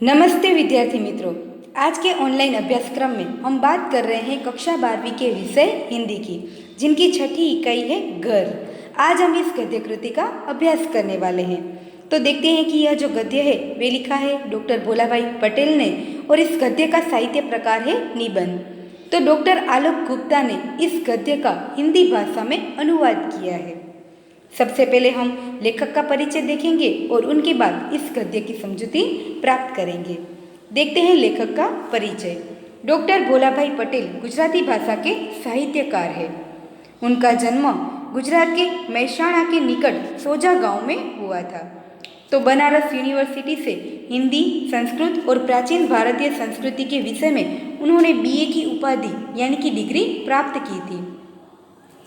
नमस्ते विद्यार्थी मित्रों। आज के ऑनलाइन अभ्यासक्रम में हम बात कर रहे हैं कक्षा 12वीं के विषय हिंदी की, जिनकी छठी इकाई है घर। आज हम इस गद्य कृति का अभ्यास करने वाले हैं। तो देखते हैं कि यह जो गद्य है वे लिखा है डॉक्टर भोलाभाई पटेल ने, और इस गद्य का साहित्य प्रकार है निबंध। तो डॉक्टर आलोक गुप्ता ने इस गद्य का हिंदी भाषा में अनुवाद किया है। सबसे पहले हम लेखक का परिचय देखेंगे और उनके बाद इस गद्य की समझूती प्राप्त करेंगे। देखते हैं लेखक का परिचय। डॉक्टर भोलाभाई पटेल गुजराती भाषा के साहित्यकार हैं। उनका जन्म गुजरात के महेसाणा के निकट सोजा गांव में हुआ था। तो बनारस यूनिवर्सिटी से हिंदी, संस्कृत और प्राचीन भारतीय संस्कृति के विषय में उन्होंने बीए की उपाधि यानी कि डिग्री प्राप्त की थी।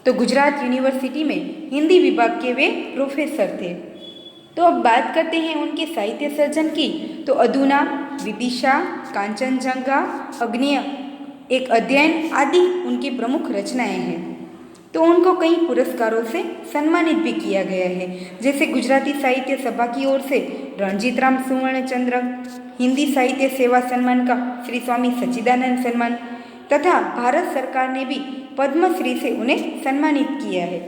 तो गुजरात यूनिवर्सिटी में हिंदी विभाग के वे प्रोफेसर थे। तो अब बात करते हैं उनके साहित्य सर्जन की। तो अधुना, विदिशा, कांचनजंगा, अग्निय, एक अध्ययन आदि उनकी प्रमुख रचनाएं हैं। तो उनको कई पुरस्कारों से सम्मानित भी किया गया है, जैसे गुजराती साहित्य सभा की ओर से रणजीत राम सुवर्ण चंद्रक, हिंदी साहित्य सेवा सम्मान का श्री स्वामी सच्चिदानंद सम्मान तथा भारत सरकार ने भी पद्मश्री से उन्हें सम्मानित किया है।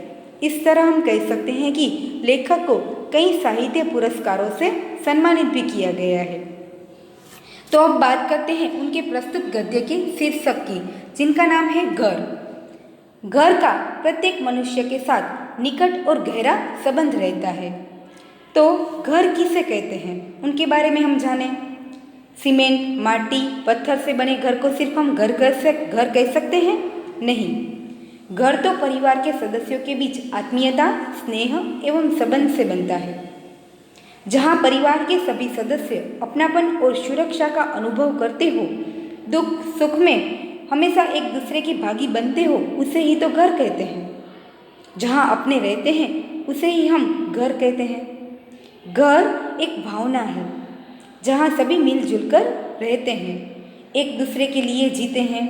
इस तरह हम कह सकते हैं कि लेखक को कई साहित्य पुरस्कारों से सम्मानित भी किया गया है। तो अब बात करते हैं उनके प्रस्तुत गद्य के शीर्षक की, जिनका नाम है घर। घर का प्रत्येक मनुष्य के साथ निकट और गहरा संबंध रहता है। तो घर किसे कहते हैं उनके बारे में हम जानें। सीमेंट, माटी, पत्थर से बने घर को सिर्फ हम घर कह सकते हैं? नहीं। घर तो परिवार के सदस्यों के बीच आत्मीयता, स्नेह एवं संबंध से बनता है। जहाँ परिवार के सभी सदस्य अपनापन और सुरक्षा का अनुभव करते हो, दुख सुख में हमेशा एक दूसरे के भागी बनते हो, उसे ही तो घर कहते हैं। जहाँ अपने रहते हैं उसे ही हम घर कहते हैं। घर एक भावना है जहाँ सभी मिलजुल कर रहते हैं, एक दूसरे के लिए जीते हैं।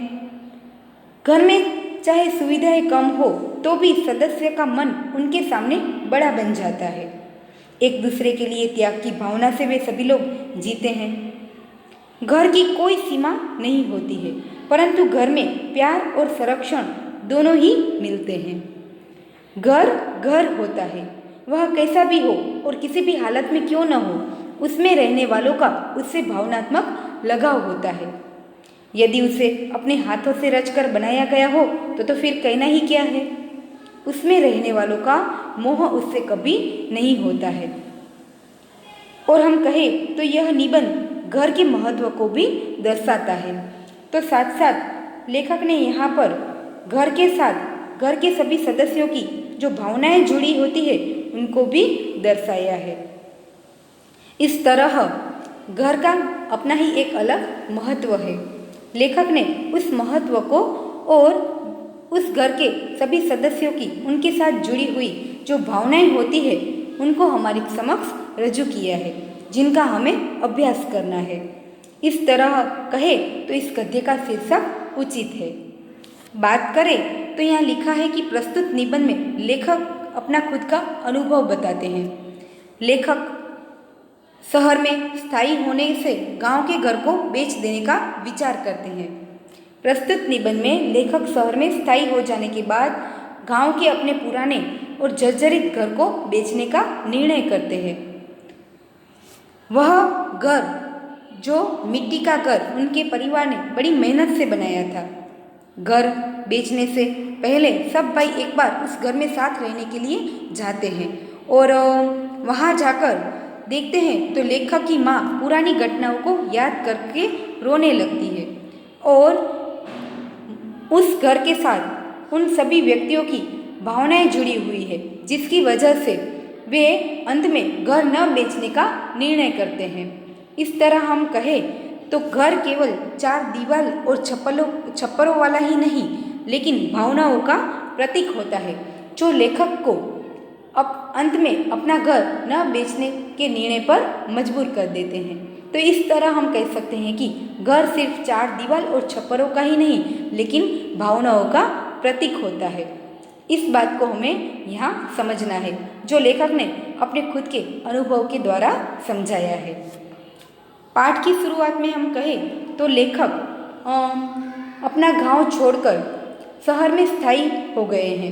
घर में चाहे सुविधाएं कम हो तो भी सदस्य का मन उनके सामने बड़ा बन जाता है। एक दूसरे के लिए त्याग की भावना से वे सभी लोग जीते हैं। घर की कोई सीमा नहीं होती है, परंतु घर में प्यार और संरक्षण दोनों ही मिलते हैं। घर घर होता है, वह कैसा भी हो और किसी भी हालत में क्यों न हो, उसमें रहने वालों का उससे भावनात्मक लगाव होता है। यदि उसे अपने हाथों से रचकर बनाया गया हो तो फिर कहना ही क्या है। उसमें रहने वालों का मोह उससे कभी नहीं होता है। और हम कहें तो यह निबंध घर के महत्व को भी दर्शाता है। तो साथ साथ लेखक ने यहाँ पर घर के साथ घर के सभी सदस्यों की जो भावनाएं जुड़ी होती है उनको भी दर्शाया है। इस तरह घर का अपना ही एक अलग महत्व है। लेखक ने उस महत्व को और उस घर के सभी सदस्यों की उनके साथ जुड़ी हुई जो भावनाएं होती है उनको हमारे समक्ष रजू किया है, जिनका हमें अभ्यास करना है। इस तरह कहे तो इस गद्य का शीर्षक उचित है। बात करें तो यहाँ लिखा है कि प्रस्तुत निबंध में लेखक अपना खुद का अनुभव बताते हैं। लेखक शहर में स्थायी होने से गांव के घर को बेच देने का विचार करते हैं। प्रस्तुत निबंध में लेखक शहर में स्थायी हो जाने के बाद गांव के अपने पुराने और जर्जरित घर को बेचने का निर्णय करते हैं। वह घर जो मिट्टी का घर उनके परिवार ने बड़ी मेहनत से बनाया था। घर बेचने से पहले सब भाई एक बार उस घर में साथ रहने के लिए जाते हैं और वहाँ जाकर देखते हैं तो लेखक की माँ पुरानी घटनाओं को याद करके रोने लगती है और उस घर के साथ उन सभी व्यक्तियों की भावनाएं जुड़ी हुई है, जिसकी वजह से वे अंत में घर न बेचने का निर्णय करते हैं। इस तरह हम कहें तो घर केवल चार दीवार और छप्परों वाला ही नहीं, लेकिन भावनाओं का प्रतीक होता है, जो लेखक को अब अंत में अपना घर न बेचने के निर्णय पर मजबूर कर देते हैं। तो इस तरह हम कह सकते हैं कि घर सिर्फ चार दीवार और छप्परों का ही नहीं, लेकिन भावनाओं का प्रतीक होता है। इस बात को हमें यहाँ समझना है, जो लेखक ने अपने खुद के अनुभव के द्वारा समझाया है। पाठ की शुरुआत में हम कहें तो लेखक अपना गांव छोड़कर शहर में स्थायी हो गए हैं।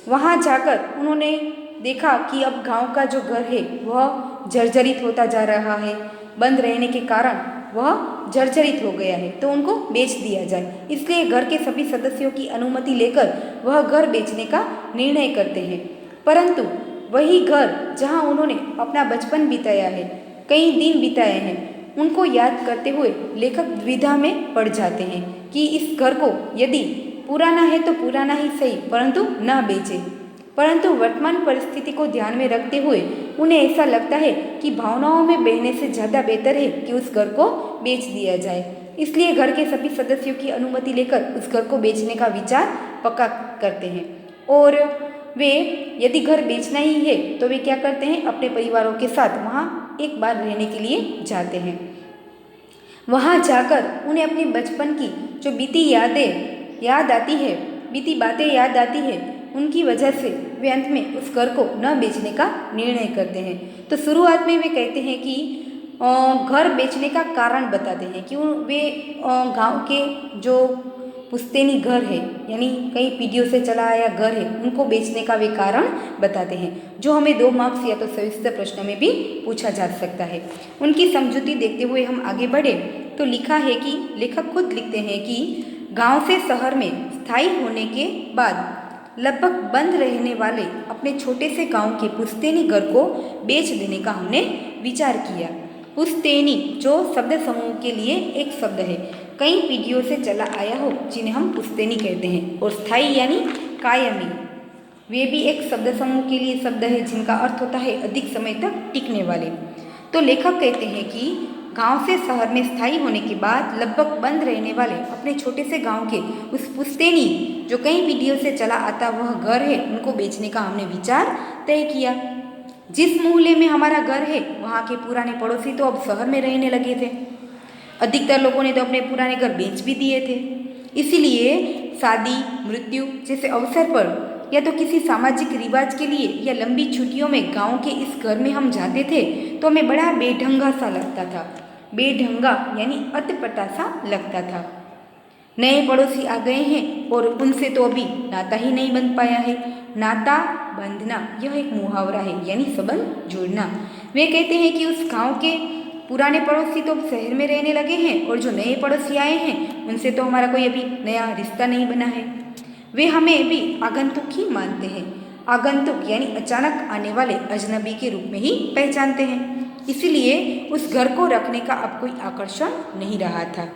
वहां जाकर उन्होंने देखा कि अब गांव का जो घर है वह जर्जरित होता जा रहा है, बंद रहने के कारण वह जर्जरित हो गया है, तो उनको बेच दिया जाए। इसलिए घर के सभी सदस्यों की अनुमति लेकर वह घर बेचने का निर्णय करते हैं। परंतु वही घर जहां उन्होंने अपना बचपन बिताया है, कई दिन बिताए हैं, उनको याद करते हुए लेखक द्विधा में पड़ जाते हैं कि इस घर को यदि पुराना है तो पुराना ही सही, परंतु न बेचे। परंतु वर्तमान परिस्थिति को ध्यान में रखते हुए उन्हें ऐसा लगता है कि भावनाओं में बहने से ज़्यादा बेहतर है कि उस घर को बेच दिया जाए। इसलिए घर के सभी सदस्यों की अनुमति लेकर उस घर को बेचने का विचार पक्का करते हैं। और वे यदि घर बेचना ही है तो वे क्या करते हैं, अपने परिवारों के साथ वहाँ एक बार रहने के लिए जाते हैं। वहाँ जाकर उन्हें अपने बचपन की जो बीती बातें याद आती है, उनकी वजह से वे अंत में उस घर को न बेचने का निर्णय करते हैं। तो शुरुआत में वे कहते हैं कि घर बेचने का कारण बताते हैं कि वे गांव के जो पुश्तैनी घर है, यानी कई पीढ़ियों से चला आया घर है, उनको बेचने का वे कारण बताते हैं, जो हमें 2 मार्क्स या तो सविस्तर प्रश्न में भी पूछा जा सकता है। उनकी समझूती देखते हुए हम आगे बढ़े तो लिखा है कि लेखक खुद लिखते हैं कि गांव से शहर में स्थायी होने के बाद लगभग बंद रहने वाले अपने छोटे से गांव के पुश्तैनी घर को बेच देने का हमने विचार किया। पुश्तैनी जो शब्द समूह के लिए एक शब्द है, कई पीढ़ियों से चला आया हो, जिन्हें हम पुश्तैनी कहते हैं। और स्थायी यानी कायमी, वे भी एक शब्द समूह के लिए शब्द है जिनका अर्थ होता है अधिक समय तक टिकने वाले। तो लेखक कहते हैं कि गांव से शहर में स्थायी होने के बाद लगभग बंद रहने वाले अपने छोटे से गांव के उस पुश्तैनी जो कई पीढ़ियों से चला आता वह घर है, उनको बेचने का हमने विचार तय किया। जिस मोहल्ले में हमारा घर है वहाँ के पुराने पड़ोसी तो अब शहर में रहने लगे थे। अधिकतर लोगों ने तो अपने पुराने घर बेच भी दिए थे। इसीलिए शादी, मृत्यु जैसे अवसर पर या तो किसी सामाजिक रिवाज के लिए या लंबी छुट्टियों में गांव के इस घर में हम जाते थे तो हमें बड़ा बेढंगा सा लगता था। बेढंगा यानी अटपटा सा लगता था। नए पड़ोसी आ गए हैं और उनसे तो अभी नाता ही नहीं बन पाया है। नाता बंधना यह एक मुहावरा है, यानी संबंध जोड़ना। वे कहते हैं कि उस गांव के पुराने पड़ोसी तो अब शहर में रहने लगे हैं और जो नए पड़ोसी आए हैं उनसे तो हमारा कोई अभी नया रिश्ता नहीं बना है। वे हमें भी आगंतुक ही मानते हैं। आगंतुक यानी अचानक आने वाले अजनबी के रूप में ही पहचानते हैं। इसीलिए उस घर को रखने का अब कोई आकर्षण नहीं रहा था।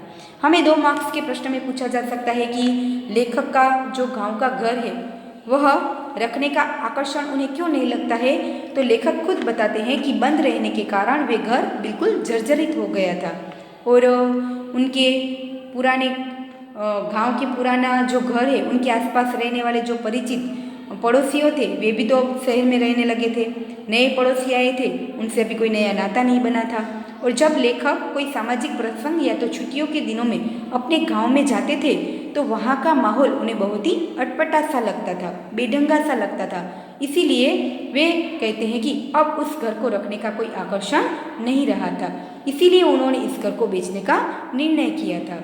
हमें 2 मार्क्स के प्रश्न में पूछा जा सकता है कि लेखक का जो गांव का घर है वह रखने का आकर्षण उन्हें क्यों नहीं लगता है। तो लेखक खुद बताते हैं कि बंद रहने के कारण वे घर बिल्कुल जर्जरित हो गया था और उनके पुराने गांव के पुराना जो घर है, उनके आसपास रहने वाले जो परिचित पड़ोसियों थे वे भी तो शहर में रहने लगे थे। नए पड़ोसी आए थे, उनसे अभी कोई नया नाता नहीं बना था। और जब लेखक कोई सामाजिक प्रसंग या तो छुट्टियों के दिनों में अपने गांव में जाते थे तो वहाँ का माहौल उन्हें बहुत ही अटपटा सा लगता था, बेढंगा सा लगता था। इसीलिए वे कहते हैं कि अब उस घर को रखने का कोई आकर्षण नहीं रहा था। इसीलिए उन्होंने इस घर को बेचने का निर्णय किया था।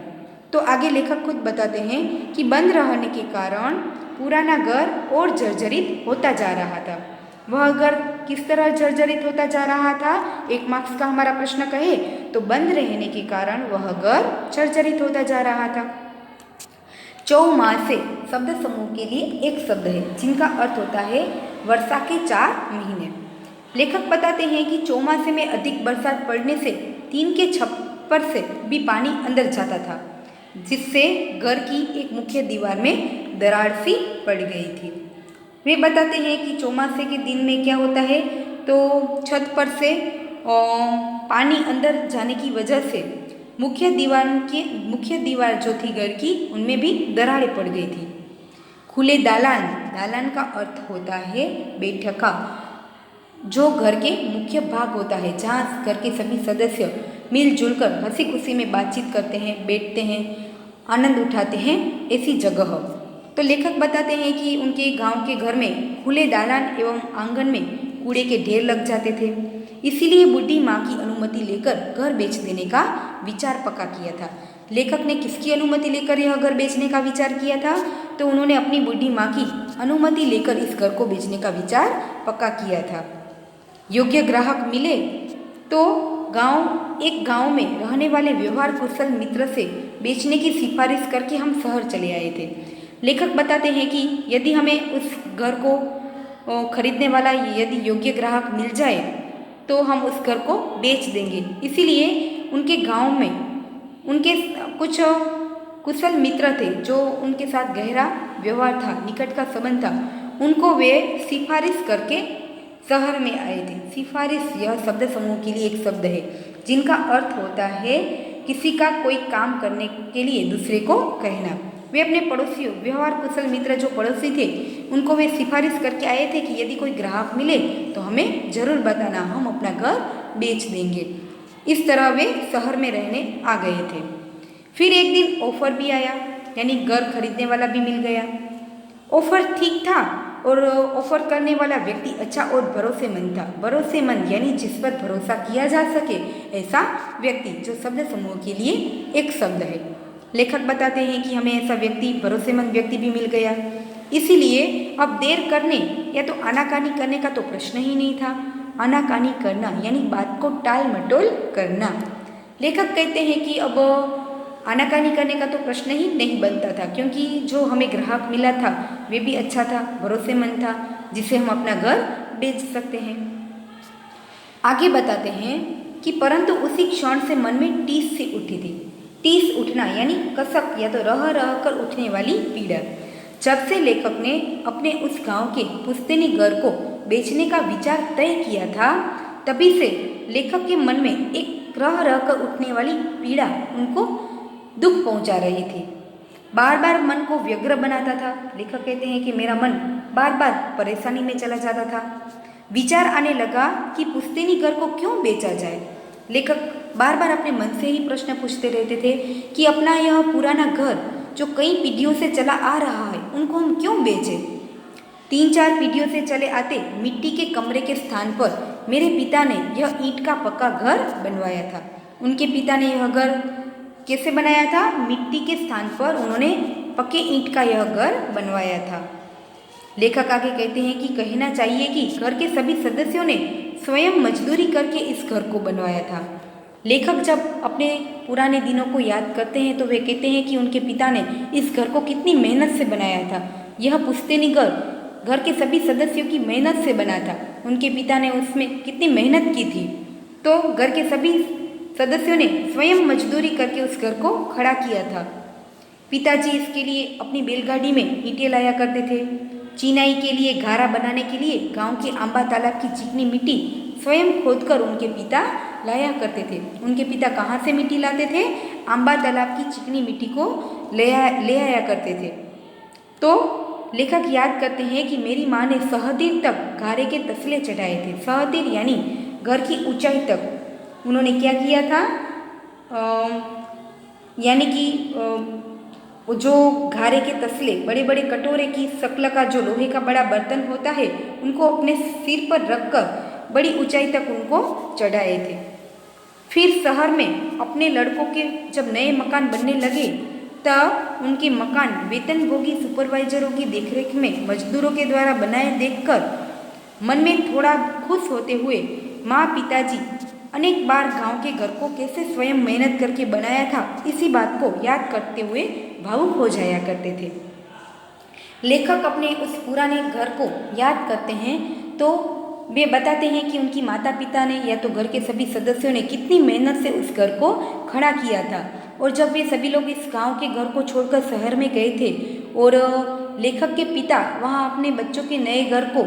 तो आगे लेखक खुद बताते हैं कि बंद रहने के कारण पुराना घर और जर्जरित होता जा रहा था। वह घर किस तरह जर्जरित होता जा रहा था? 1 मार्क्स का हमारा प्रश्न कहे तो बंद रहने के कारण वह घर जर्जरित होता जा रहा था। चौमासे शब्द समूह के लिए एक शब्द है जिनका अर्थ होता है वर्षा के 4 महीने। लेखक बताते हैं कि चौमासे में अधिक बरसात पड़ने से टीन के छप्पर से भी पानी अंदर जाता था, जिससे घर की एक मुख्य दीवार में दरार सी पड़ गई थी। वे बताते हैं कि चौमासे के दिन में क्या होता है, तो छत पर से पानी अंदर जाने की वजह से मुख्य दीवार जो थी घर की, उनमें भी दरारें पड़ गई थी। खुले दालान का अर्थ होता है बैठका, जो घर के मुख्य भाग होता है, जहाँ घर के सभी सदस्य मिलजुल कर हंसी खुशी में बातचीत करते हैं, बैठते हैं, आनंद उठाते हैं, ऐसी जगह। तो लेखक बताते हैं कि उनके गांव के घर में खुले दालान एवं आंगन में कूड़े के ढेर लग जाते थे। इसीलिए बूढ़ी माँ की अनुमति लेकर घर बेच देने का विचार पक्का किया था। लेखक ने किसकी अनुमति लेकर यह घर बेचने का विचार किया था? तो उन्होंने अपनी बूढ़ी माँ की अनुमति लेकर इस घर को बेचने का विचार पक्का किया था। योग्य ग्राहक मिले तो एक गांव में रहने वाले व्यवहार कुशल मित्र से बेचने की सिफारिश करके हम शहर चले आए थे। लेखक बताते हैं कि यदि हमें उस घर को खरीदने वाला यदि योग्य ग्राहक मिल जाए तो हम उस घर को बेच देंगे। इसीलिए उनके गांव में उनके कुछ कुशल मित्र थे जो उनके साथ गहरा व्यवहार था, निकट का संबंध था, उनको वे सिफारिश करके शहर में आए थे। सिफारिश यह शब्द समूह के लिए एक शब्द है जिनका अर्थ होता है किसी का कोई काम करने के लिए दूसरे को कहना। वे अपने पड़ोसियों, व्यवहार कुशल मित्र जो पड़ोसी थे, उनको वे सिफारिश करके आए थे कि यदि कोई ग्राहक मिले तो हमें ज़रूर बताना, हम अपना घर बेच देंगे। इस तरह वे शहर में रहने आ गए थे। फिर एक दिन ऑफर भी आया, यानी घर खरीदने वाला भी मिल गया। ऑफर ठीक था और ऑफर करने वाला व्यक्ति अच्छा और भरोसेमंद था। भरोसेमंद यानी जिस पर भरोसा किया जा सके, ऐसा व्यक्ति, जो शब्द समूह के लिए एक शब्द है। लेखक बताते हैं कि हमें ऐसा व्यक्ति, भरोसेमंद व्यक्ति भी मिल गया। इसीलिए अब देर करने या तो आनाकानी करने का तो प्रश्न ही नहीं था। आनाकानी करना यानी बात को टाल मटोल करना। लेखक कहते हैं कि अब आनाकानी करने का तो प्रश्न ही नहीं बनता था, क्योंकि जो हमें ग्राहक मिला था वे भी अच्छा था, भरोसेमंद था, जिसे हम अपना घर बेच सकते हैं। आगे बताते हैं कि परंतु उसी क्षण से मन में टीस सी उठी थी। टीस उठना यानी कसक या तो रह रह कर उठने वाली पीड़ा। जब से लेखक ने अपने उस गांव के पुश्तैनी घर को बेचने का विचार तय किया था, तभी से लेखक के मन में एक रह रह कर उठने वाली पीड़ा उनको दुख पहुंचा रही थी। बार बार मन को व्यग्र बनाता था। लेखक कहते हैं कि मेरा मन बार बार परेशानी में चला जाता था। विचार आने लगा कि पुश्तैनी घर को क्यों बेचा जाए। लेखक बार बार अपने मन से ही प्रश्न पूछते रहते थे कि अपना यह पुराना घर जो कई पीढ़ियों से चला आ रहा है, उनको हम क्यों बेचें। 3-4 पीढ़ियों से चले आते मिट्टी के कमरे के स्थान पर मेरे पिता ने यह ईंट का पक्का घर बनवाया था। उनके पिता ने यह घर कैसे बनाया था? मिट्टी के स्थान पर उन्होंने पक्के ईंट का यह घर बनवाया था। लेखक आगे कहते हैं कि कहना चाहिए कि घर के सभी सदस्यों ने स्वयं मजदूरी करके इस घर को बनवाया था। लेखक जब अपने पुराने दिनों को याद करते हैं तो वे कहते हैं कि उनके पिता ने इस घर को कितनी मेहनत से बनाया था। यह पुश्तैनी घर के सभी सदस्यों की मेहनत से बना था। उनके पिता ने उसमें कितनी मेहनत की थी, तो घर के सभी सदस्यों ने स्वयं मजदूरी करके उस घर को खड़ा किया था। पिताजी इसके लिए अपनी बैलगाड़ी में ईंटें लाया करते थे। चिनाई के लिए घारा बनाने के लिए गांव के आंबा तालाब की चिकनी मिट्टी स्वयं खोदकर उनके पिता लाया करते थे। उनके पिता कहाँ से मिट्टी लाते थे? आंबा तालाब की चिकनी मिट्टी को ले आया करते थे। तो लेखक याद करते हैं कि मेरी माँ ने सहदीर तक घारे के तसले चढ़ाए थे। सहदीर यानी घर की ऊंचाई तक उन्होंने क्या किया था? यानी कि जो घारे के तसले, बड़े बड़े कटोरे की शक्ल का जो लोहे का बड़ा बर्तन होता है, उनको अपने सिर पर रखकर बड़ी ऊंचाई तक उनको चढ़ाए थे। फिर शहर में अपने लड़कों के जब नए मकान बनने लगे तब उनके मकान वेतनभोगी सुपरवाइजरों की देखरेख में मजदूरों के द्वारा बनाए देखकर मन में थोड़ा खुश होते हुए माँ पिताजी अनेक बार गांव के घर को कैसे स्वयं मेहनत करके बनाया था, इसी बात को याद करते हुए भावुक हो जाया करते थे। लेखक अपने उस पुराने घर को याद करते हैं तो वे बताते हैं कि उनकी माता पिता ने या तो घर के सभी सदस्यों ने कितनी मेहनत से उस घर को खड़ा किया था। और जब वे सभी लोग इस गांव के घर को छोड़कर शहर में गए थे और लेखक के पिता वहां अपने बच्चों के नए घर को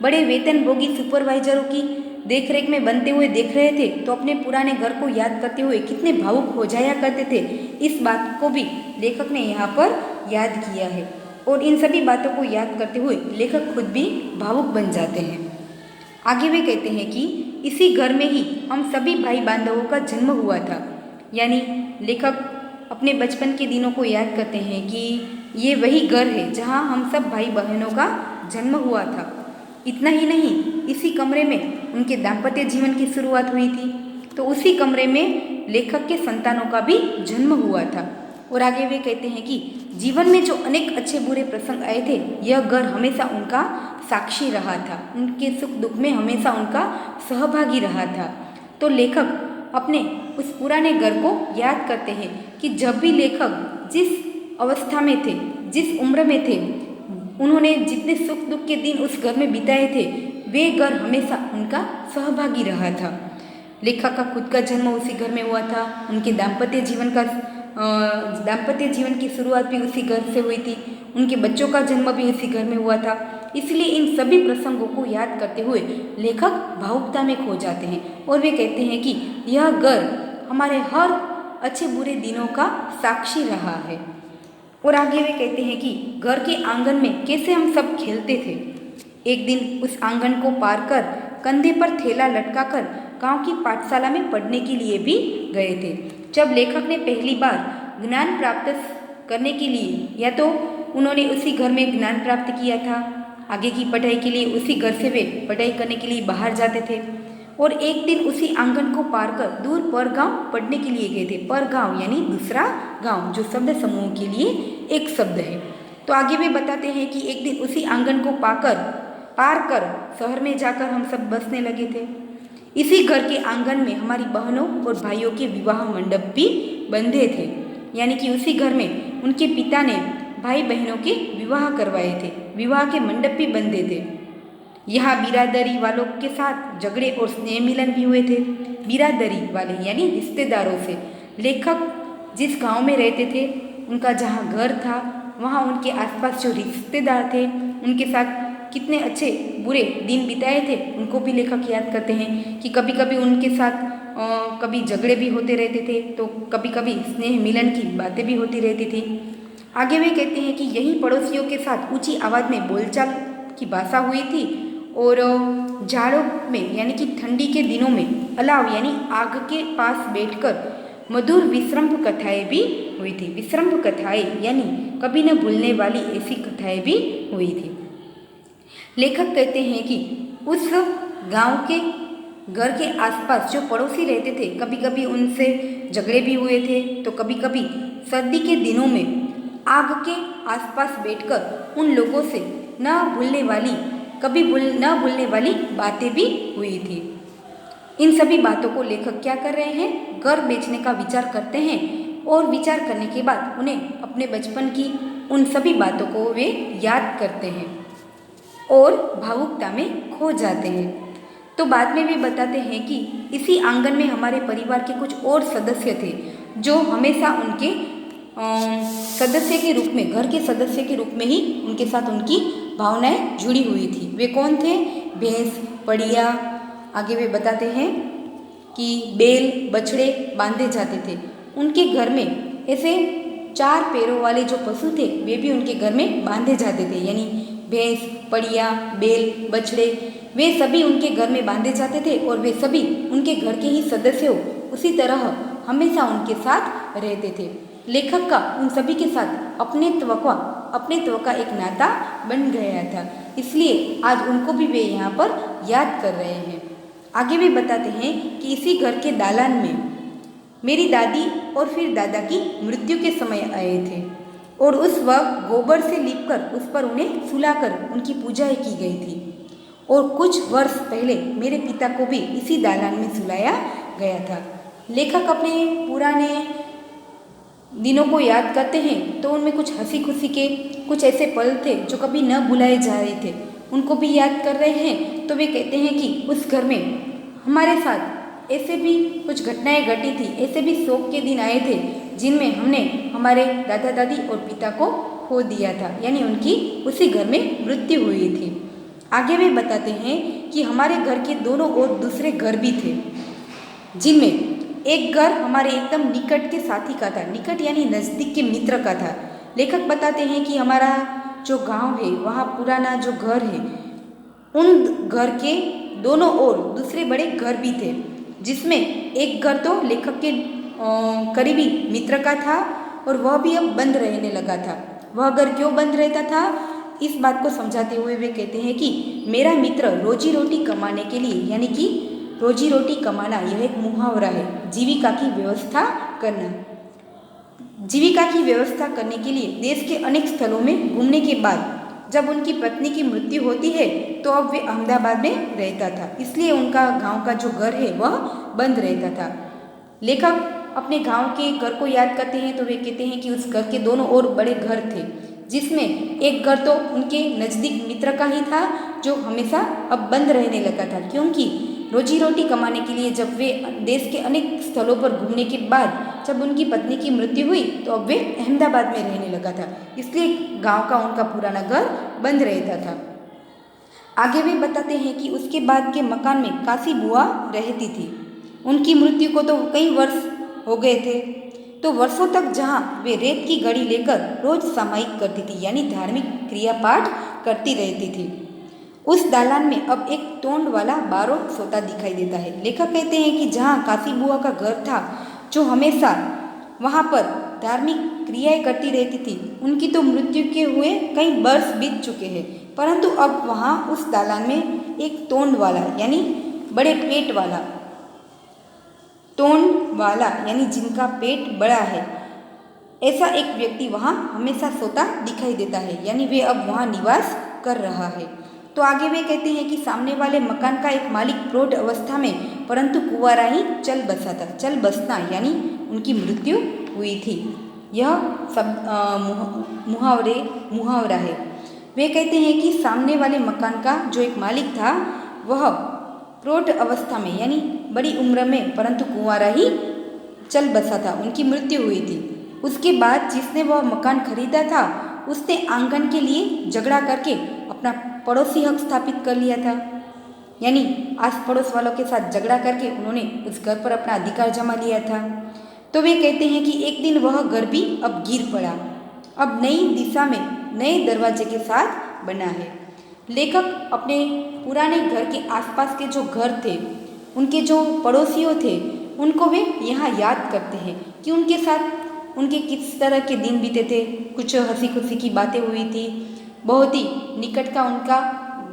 बड़े वेतनभोगी सुपरवाइजरों की देखरेख में बनते हुए देख रहे थे, तो अपने पुराने घर को याद करते हुए कितने भावुक हो जाया करते थे। इस बात को भी लेखक ने यहाँ पर याद किया है और इन सभी बातों को याद करते हुए लेखक खुद भी भावुक बन जाते हैं। आगे वे कहते हैं कि इसी घर में ही हम सभी भाई बांधवों का जन्म हुआ था। यानी लेखक अपने बचपन के दिनों को याद करते हैं कि ये वही घर है जहाँ हम सब भाई बहनों का जन्म हुआ था। इतना ही नहीं, इसी कमरे में उनके दाम्पत्य जीवन की शुरुआत हुई थी। तो उसी कमरे में लेखक के संतानों का भी जन्म हुआ था। और आगे वे कहते हैं कि जीवन में जो अनेक अच्छे बुरे प्रसंग आए थे, यह घर हमेशा उनका साक्षी रहा था, उनके सुख दुख में हमेशा उनका सहभागी रहा था। तो लेखक अपने उस पुराने घर को याद करते हैं कि जब भी लेखक जिस अवस्था में थे, जिस उम्र में थे, उन्होंने जितने सुख दुख के दिन उस घर में बिताए थे, वे घर हमेशा उनका सहभागी रहा था। लेखक का खुद का जन्म उसी घर में हुआ था, उनके दाम्पत्य जीवन की शुरुआत भी उसी घर से हुई थी, उनके बच्चों का जन्म भी उसी घर में हुआ था। इसलिए इन सभी प्रसंगों को याद करते हुए लेखक भावुकता में खो जाते हैं और वे कहते हैं कि यह घर हमारे हर अच्छे बुरे दिनों का साक्षी रहा है। और आगे वे कहते हैं कि घर के आंगन में कैसे हम सब खेलते थे। एक दिन उस आंगन को पार कर कंधे पर थैला लटकाकर गांव की पाठशाला में पढ़ने के लिए भी गए थे। जब लेखक ने पहली बार ज्ञान प्राप्त करने के लिए, या तो उन्होंने उसी घर में ज्ञान प्राप्त किया था, आगे की पढ़ाई के लिए उसी घर से वे पढ़ाई करने के लिए बाहर जाते थे, और एक दिन उसी आंगन को पार कर दूर पर गांव पढ़ने के लिए गए थे। पर गांव यानी दूसरा गांव, जो शब्द समूह के लिए एक शब्द है। तो आगे वे बताते हैं कि एक दिन उसी आंगन को पार कर शहर में जाकर हम सब बसने लगे थे। इसी घर के आंगन में हमारी बहनों और भाइयों के विवाह मंडप भी बंधे थे, यानी कि उसी घर में उनके पिता ने भाई बहनों के विवाह करवाए थे, विवाह के मंडप भी बंधे थे। यहाँ बिरादरी वालों के साथ झगड़े और स्नेह मिलन भी हुए थे। बिरादरी वाले यानी रिश्तेदारों से। लेखक जिस गांव में रहते थे, उनका जहाँ घर था, वहाँ उनके आसपास जो रिश्तेदार थे, उनके साथ कितने अच्छे बुरे दिन बिताए थे, उनको भी लेखक याद करते हैं कि कभी कभी उनके साथ कभी झगड़े भी होते रहते थे, तो कभी कभी स्नेह मिलन की बातें भी होती रहती थी। आगे वे कहते हैं कि यही पड़ोसियों के साथ ऊंची आवाज़ में बोलचाल की भाषा हुई थी, और जाड़ों में यानी कि ठंडी के दिनों में अलाव यानी आग के पास बैठकर मधुर विश्रम्भ कथाएं भी हुई थी। विश्रम्भ कथाएं यानी कभी न भूलने वाली ऐसी कथाएं भी हुई थी। लेखक कहते हैं कि उस गांव के घर के आसपास जो पड़ोसी रहते थे, कभी कभी उनसे झगड़े भी हुए थे, तो कभी कभी सर्दी के दिनों में आग के आसपास बैठकर उन लोगों से न भूलने वाली बातें भी हुई थी। इन सभी बातों को लेखक क्या कर रहे हैं, घर बेचने का विचार करते हैं, और विचार करने के बाद उन्हें अपने बचपन की उन सभी बातों को वे याद करते हैं और भावुकता में खो जाते हैं। तो बाद में वे बताते हैं कि इसी आंगन में हमारे परिवार के कुछ और सदस्य थे, जो हमेशा उनके सदस्य के रूप में, घर के सदस्य के रूप में ही उनके साथ उनकी भावनाएं जुड़ी हुई थी। वे कौन थे? भैंस, बढ़िया, आगे वे बताते हैं कि बैल, बछड़े बांधे जाते थे। उनके घर में ऐसे 4 पैरों वाले जो पशु थे, वे भी उनके घर में बांधे जाते थे, यानी भैंस, बढ़िया, बैल, बछड़े, वे सभी उनके घर में बांधे जाते थे, और वे सभी उनके घर के ही सदस्य उसी तरह हमेशा उनके साथ रहते थे। लेखक का उन सभी के साथ अपनेत्व का एक नाता बन गया था, इसलिए आज उनको भी वे यहाँ पर याद कर रहे हैं। आगे वे बताते हैं कि इसी घर के दालान में मेरी दादी और फिर दादा की मृत्यु के समय आए थे, और उस वक्त गोबर से लीपकर उस पर उन्हें सुलाकर उनकी पूजा की गई थी। और कुछ वर्ष पहले मेरे पिता को भी इसी दालान में सुलाया गया था। लेखक अपने पुराने दिनों को याद करते हैं, तो उनमें कुछ हंसी खुशी के कुछ ऐसे पल थे जो कभी न भुलाए जा रहे थे, उनको भी याद कर रहे हैं। तो वे कहते हैं कि उस घर में हमारे साथ ऐसे भी कुछ घटनाएं घटी थी, ऐसे भी शोक के दिन आए थे, जिनमें हमने हमारे दादा दादी और पिता को खो दिया था, यानी उनकी उसी घर में मृत्यु हुई थी। आगे वे बताते हैं कि हमारे घर के दोनों ओर दूसरे घर भी थे, जिनमें एक घर हमारे एकदम निकट के साथी का था, निकट यानी नज़दीक के मित्र का था। लेखक बताते हैं कि हमारा जो गांव है, वहाँ पुराना जो घर है, उन घर के दोनों ओर दूसरे बड़े घर भी थे, जिसमें एक घर तो लेखक के करीबी मित्र का था, और वह भी अब बंद रहने लगा था। वह घर क्यों बंद रहता था? इस बात को समझाते हुए वे कहते हैं कि मेरा मित्र रोजी रोटी कमाने के लिए, यानी कि रोजी रोटी कमाना यह एक मुहावरा है, जीविका की व्यवस्था करना। जीविका की व्यवस्था करने के लिए देश के अनेक स्थलों में घूमने के बाद जब उनकी पत्नी की मृत्यु होती है तो अब वे अहमदाबाद में रहता था, इसलिए उनका गांव का जो घर है वह बंद रहता था। लेखक अपने गांव के घर को याद करते हैं तो वे कहते हैं कि उस घर के दोनों ओर बड़े घर थे, जिसमें एक घर तो उनके नज़दीक मित्र का ही था जो हमेशा अब बंद रहने लगा था, क्योंकि रोजी रोटी कमाने के लिए जब वे देश के अनेक स्थलों पर घूमने के बाद जब उनकी पत्नी की मृत्यु हुई तो अब वे अहमदाबाद में रहने लगा था, इसलिए गांव का उनका पुराना घर बंद रहता था। आगे वे बताते हैं कि उसके बाद के मकान में काशी बुआ रहती थी। उनकी मृत्यु को तो कई वर्ष हो गए थे, तो वर्षों तक जहाँ वे रेत की घड़ी लेकर रोज सामायिक करती थी, यानी धार्मिक क्रिया पाठ करती रहती थी, उस दालान में अब एक तोंड वाला बारोट सोता दिखाई देता है। लेखक कहते हैं कि जहाँ काशी बुआ का घर था, जो हमेशा वहाँ पर धार्मिक क्रियाएं करती रहती थी, उनकी तो मृत्यु के हुए कई वर्ष बीत चुके हैं, परंतु अब वहाँ उस दालान में एक तोंड वाला यानी बड़े पेट वाला, तोंड वाला यानी जिनका पेट बड़ा है, ऐसा एक व्यक्ति वहाँ हमेशा सोता दिखाई देता है, यानी वे अब वहाँ निवास कर रहा है। तो आगे वे कहते हैं कि सामने वाले मकान का एक मालिक प्रौढ़ अवस्था में परंतु कुंवारा ही चल बसा था। चल बसना यानी उनकी मृत्यु हुई थी, यह सब मुहावरा है। वे कहते हैं कि सामने वाले मकान का जो एक मालिक था वह प्रौढ़ अवस्था में यानी बड़ी उम्र में परंतु कुंवारा ही चल बसा था, उनकी मृत्यु हुई थी। उसके बाद जिसने वह मकान खरीदा था उसने आंगन के लिए झगड़ा करके अपना पड़ोसी हक स्थापित कर लिया था, यानी आस पड़ोस वालों के साथ झगड़ा करके उन्होंने उस घर पर अपना अधिकार जमा लिया था। तो वे कहते हैं कि एक दिन वह घर भी अब गिर पड़ा, अब नई दिशा में नए दरवाजे के साथ बना है। लेखक अपने पुराने घर के आसपास के जो घर थे, उनके जो पड़ोसियों थे, उनको वे यहाँ याद करते हैं कि उनके साथ उनके किस तरह के दिन बीते थे। कुछ हंसी खुशी की बातें हुई थी, बहुत ही निकट का उनका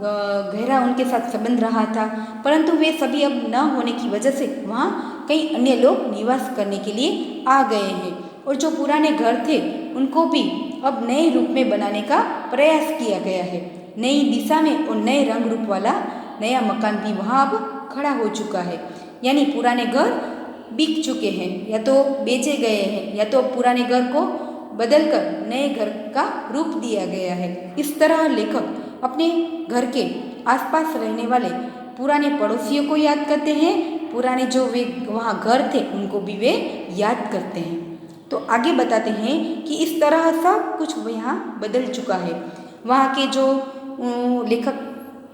गहरा उनके साथ संबंध रहा था, परंतु वे सभी अब न होने की वजह से वहाँ कई अन्य लोग निवास करने के लिए आ गए हैं, और जो पुराने घर थे उनको भी अब नए रूप में बनाने का प्रयास किया गया है। नई दिशा में और नए रंग रूप वाला नया मकान भी वहाँ अब खड़ा हो चुका है, यानी पुराने घर बिक चुके हैं या तो बेचे गए हैं, या तो पुराने घर को बदलकर नए घर का रूप दिया गया है। इस तरह लेखक अपने घर के आसपास रहने वाले पुराने पड़ोसियों को याद करते हैं, पुराने जो वे वहाँ घर थे उनको भी वे याद करते हैं। तो आगे बताते हैं कि इस तरह सब कुछ यहाँ बदल चुका है। वहाँ के जो लेखक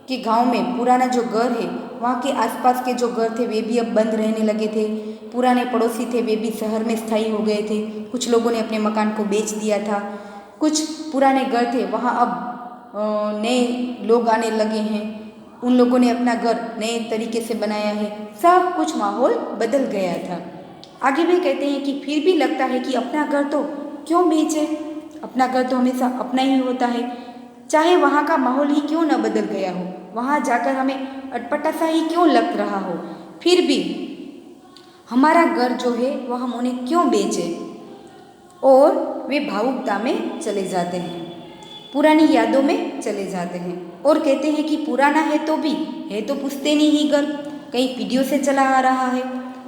के गांव में पुराना जो घर है, वहाँ के आसपास के जो घर थे वे भी अब बंद रहने लगे थे। पुराने पड़ोसी थे वे भी शहर में स्थायी हो गए थे, कुछ लोगों ने अपने मकान को बेच दिया था। कुछ पुराने घर थे वहाँ अब नए लोग आने लगे हैं, उन लोगों ने अपना घर नए तरीके से बनाया है, सब कुछ माहौल बदल गया था। आगे भी कहते हैं कि फिर भी लगता है कि अपना घर तो क्यों बेचे, अपना घर तो हमेशा अपना ही होता है, चाहे वहाँ का माहौल ही क्यों न बदल गया हो, वहाँ जाकर हमें अटपटा सा ही क्यों लग रहा हो, फिर भी हमारा घर जो है वह हम उन्हें क्यों बेचें। और वे भावुकता में चले जाते हैं, पुरानी यादों में चले जाते हैं और कहते हैं कि पुराना है तो पुश्तैनी ही घर कई पीढ़ियों से चला आ रहा है।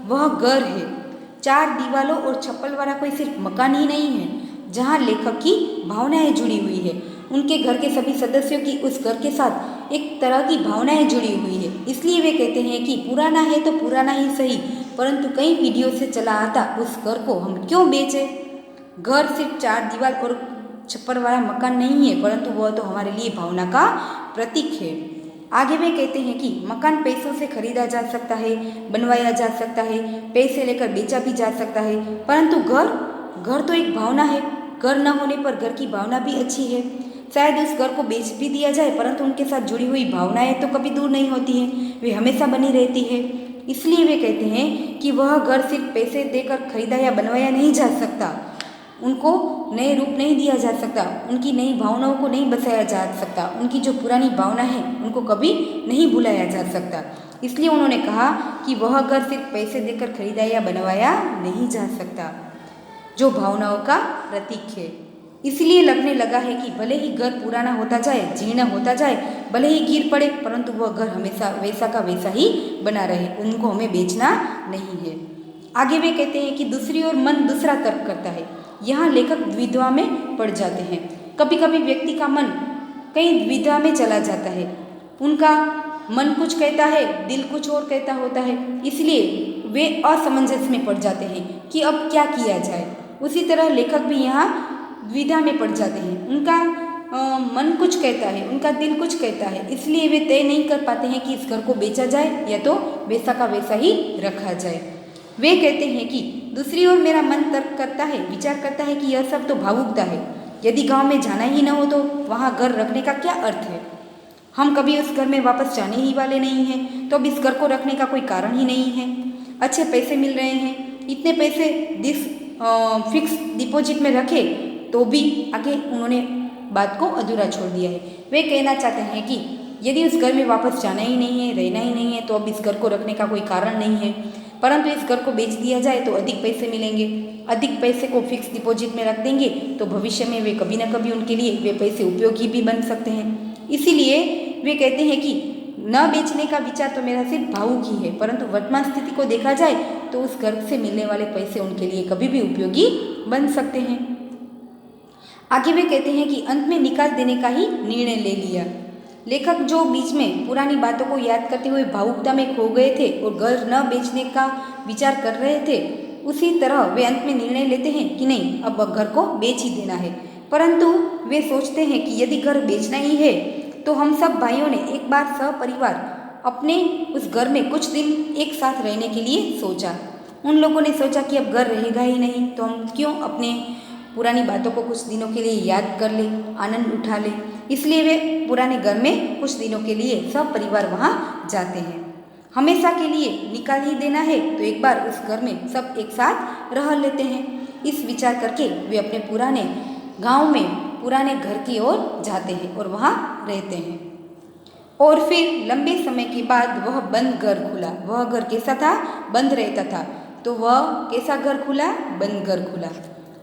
वह घर है, चार दीवालों और छप्पर वाला कोई सिर्फ मकान ही नहीं है, जहाँ लेखक की भावनाएं जुड़ी हुई है। उनके घर के सभी सदस्यों की उस घर के साथ एक तरह की भावनाएं जुड़ी हुई है, इसलिए वे कहते हैं कि पुराना है तो पुराना ही सही, परंतु कई पीढ़ियों से चला आता उस घर को हम क्यों बेचें। घर सिर्फ चार दीवार और छप्पर वाला मकान नहीं है, परंतु वह तो हमारे लिए भावना का प्रतीक है। आगे वे कहते हैं कि मकान पैसों से खरीदा जा सकता है, बनवाया जा सकता है, पैसे लेकर बेचा भी जा सकता है, परंतु घर तो एक भावना है। घर न होने पर घर की भावना भी अच्छी है। शायद उस घर को बेच भी दिया जाए, परंतु उनके साथ जुड़ी हुई भावनाएं तो कभी दूर नहीं होती हैं, वे हमेशा बनी रहती है। इसलिए वे कहते हैं कि वह घर सिर्फ पैसे देकर खरीदा या बनवाया नहीं जा सकता, उनको नए रूप नहीं दिया जा सकता, उनकी नई भावनाओं को नहीं बसाया जा सकता, उनकी जो पुरानी भावना है उनको कभी नहीं भुलाया जा सकता। इसलिए उन्होंने कहा कि वह घर सिर्फ पैसे देकर खरीदा या बनवाया नहीं जा सकता, जो भावनाओं का प्रतीक है। इसलिए लगने लगा है कि भले ही घर पुराना होता जाए, जीर्ण होता जाए, भले ही गिर पड़े, परंतु वह घर हमेशा वैसा का वैसा ही बना रहे, उनको हमें बेचना नहीं है। आगे वे कहते हैं कि दूसरी ओर मन दूसरा तर्क करता है। यहाँ लेखक द्विधा में पड़ जाते हैं। कभी कभी व्यक्ति का मन कहीं द्विधा में चला जाता है, उनका मन कुछ कहता है, दिल कुछ और कहता होता है, इसलिए वे असमंजस में पड़ जाते हैं कि अब क्या किया जाए। उसी तरह लेखक भी यहाँ द्विधा में पड़ जाते हैं। उनका मन कुछ कहता है, उनका दिल कुछ कहता है, इसलिए वे तय नहीं कर पाते हैं कि इस घर को बेचा जाए या तो वैसा का वैसा ही रखा जाए। वे कहते हैं कि दूसरी ओर मेरा मन तर्क करता है, विचार करता है कि यह सब तो भावुकता है। यदि गांव में जाना ही न हो तो वहाँ घर रखने का क्या अर्थ है? हम कभी उस घर में वापस जाने ही वाले नहीं हैं, तो अब इस घर को रखने का कोई कारण ही नहीं है। अच्छे पैसे मिल रहे हैं, इतने पैसे फिक्स डिपॉजिट में रखे तो भी आगे उन्होंने बात को अधूरा छोड़ दिया है। वे कहना चाहते हैं कि यदि उस घर में वापस जाना ही नहीं है, रहना ही नहीं है, तो अब इस घर को रखने का कोई कारण नहीं है, परंतु इस घर को बेच दिया जाए तो अधिक पैसे मिलेंगे। अधिक पैसे को फिक्स डिपॉजिट में रख देंगे तो भविष्य में वे कभी न कभी उनके लिए वे पैसे उपयोगी भी बन सकते हैं। इसीलिए वे कहते हैं कि न बेचने का विचार तो मेरा सिर्फ भावुक ही है, परंतु वर्तमान स्थिति को देखा जाए तो उस घर से मिलने वाले पैसे उनके लिए कभी भी उपयोगी बन सकते हैं। आगे वे कहते हैं कि अंत में निकाल देने का ही निर्णय ले लिया। लेखक जो बीच में पुरानी बातों को याद करते हुए भावुकता में खो गए थे और घर न बेचने का विचार कर रहे थे, उसी तरह वे अंत में निर्णय लेते हैं कि नहीं, अब घर को बेच ही देना है। परंतु वे सोचते हैं कि यदि घर बेचना ही है तो हम सब भाइयों ने एक बार सपरिवार अपने उस घर में कुछ दिन एक साथ रहने के लिए सोचा। उन लोगों ने सोचा कि अब घर रहेगा ही नहीं तो हम क्यों अपने पुरानी बातों को कुछ दिनों के लिए याद कर ले, आनंद उठा ले। इसलिए वे पुराने घर में कुछ दिनों के लिए सब परिवार वहाँ जाते हैं। हमेशा के लिए निकाल ही देना है तो एक बार उस घर में सब एक साथ रह लेते हैं। इस विचार करके वे अपने पुराने गांव में पुराने घर की ओर जाते हैं और वहाँ रहते हैं। और फिर लंबे समय के बाद वह बंद घर खुला। वह घर कैसा था? बंद रहता था। तो वह कैसा घर खुला? बंद घर खुला।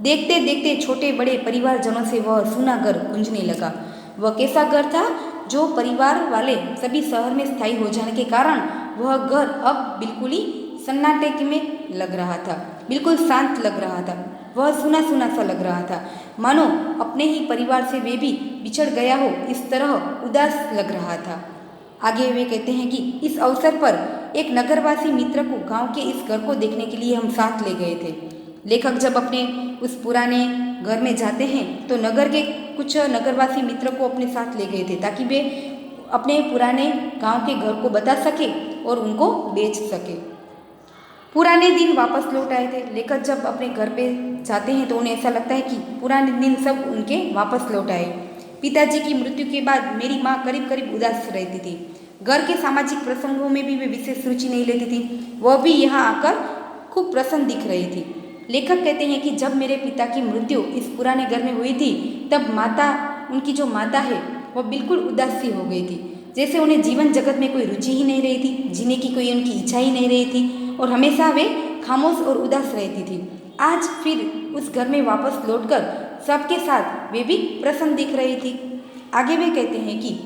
देखते देखते छोटे बड़े परिवारजनों से वह सूना घर गूंजने लगा। वह कैसा घर था? जो परिवार वाले सभी शहर में स्थायी हो जाने के कारण वह घर अब बिल्कुल ही सन्नाटे में लग रहा था, बिल्कुल शांत लग रहा था। वह सूना सूना सा लग रहा था, मानो अपने ही परिवार से वे भी बिछड़ गया हो, इस तरह उदास लग रहा था। आगे वे कहते हैं कि इस अवसर पर एक नगरवासी मित्र को गांव के इस घर को देखने के लिए हम साथ ले गए थे। लेखक जब अपने उस पुराने घर में जाते हैं तो नगर के कुछ नगरवासी मित्र को अपने साथ ले गए थे ताकि वे अपने पुराने गांव के घर को बता सके और उनको बेच सके। पुराने दिन वापस लौट आए थे। लेखक जब अपने घर पे जाते हैं तो उन्हें ऐसा लगता है कि पुराने दिन सब उनके वापस लौट आए। पिताजी की मृत्यु के बाद मेरी माँ करीब करीब उदास रहती थी। घर के सामाजिक प्रसंगों में भी वे विशेष रुचि नहीं लेती थी। वह भी यहाँ आकर खूब प्रसन्न दिख रही थी। लेखक कहते हैं कि जब मेरे पिता की मृत्यु इस पुराने घर में हुई थी तब माता, उनकी जो माता है वह बिल्कुल उदास सी हो गई थी, जैसे उन्हें जीवन जगत में कोई रुचि ही नहीं रही थी, जीने की कोई उनकी इच्छा ही नहीं रही थी और हमेशा वे खामोश और उदास रहती थी। आज फिर उस घर में वापस लौटकर सबके साथ वे भी प्रसन्न दिख रही थी। आगे वे कहते हैं कि